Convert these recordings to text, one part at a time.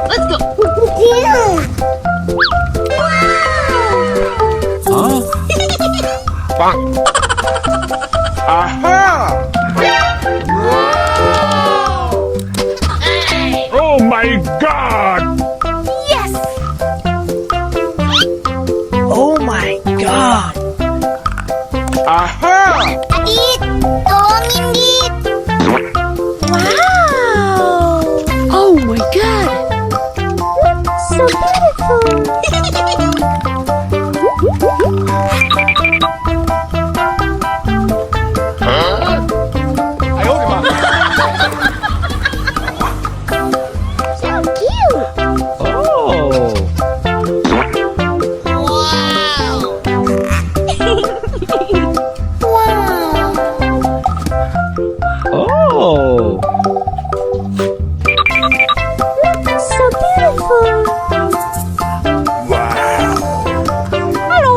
Let's go. Aha! Oh my God! Yes. Oh my God! Aha! Adit, tolongin Dit. Wow. Oh my God. So beautiful. So cute. Oh! Wow. Oh! So beautiful. Hello.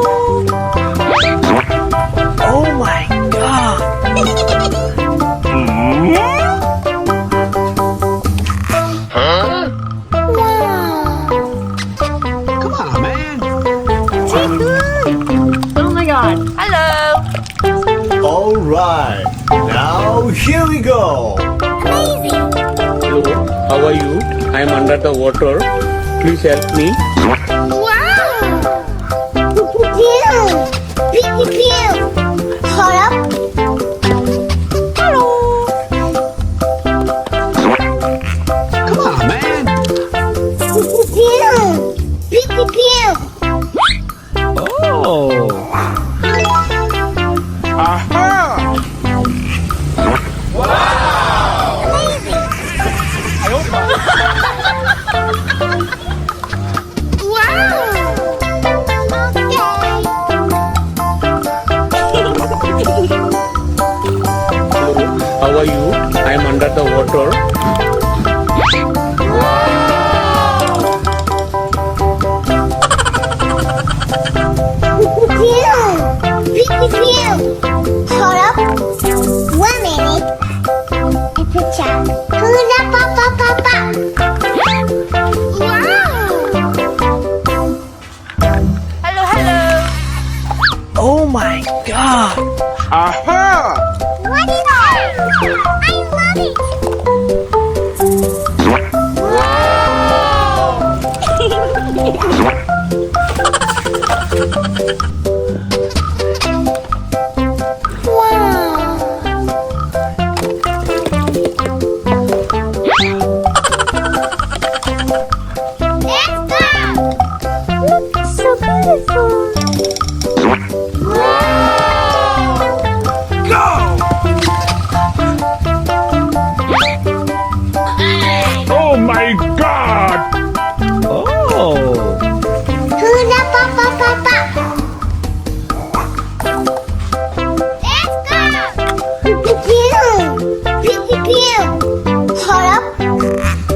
Oh my God! Come on, man. Oh my God. Hello. All right, now here we go. Amazing. Hello, how are you? I am under the water. Please help me. Wow. Pew. Pew pew. Hold up. Hello. Come on, man. Pew. Pew pew. Oh! Aha! Hello, how are you? I am under the water. Hold up. 1 minute. And put down. Hula pa pa pa pa. Wow. Hello, hello. Oh my God! Aha! What is that? I love it. So beautiful. Oh my God! Oh! Hula pa pa pa pa. Let's go. Pew pew pew. Hold up.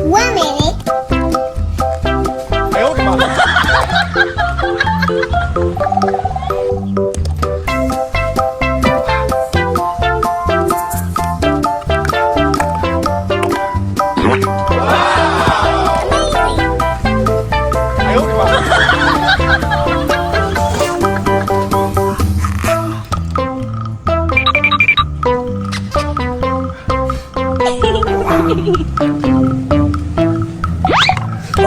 1 minute.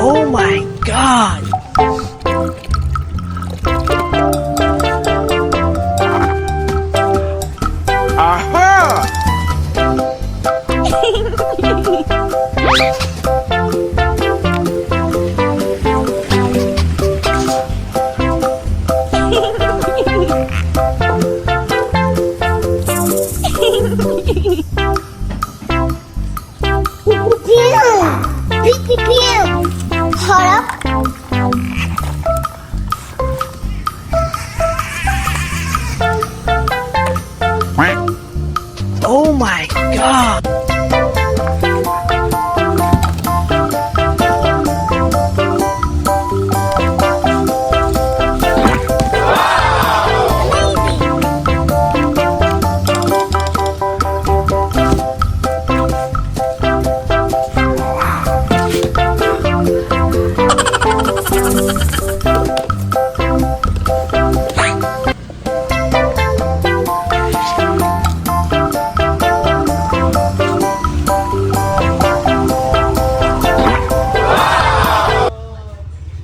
Oh my God! Aha! Pew pew. Hold up. Oh my God!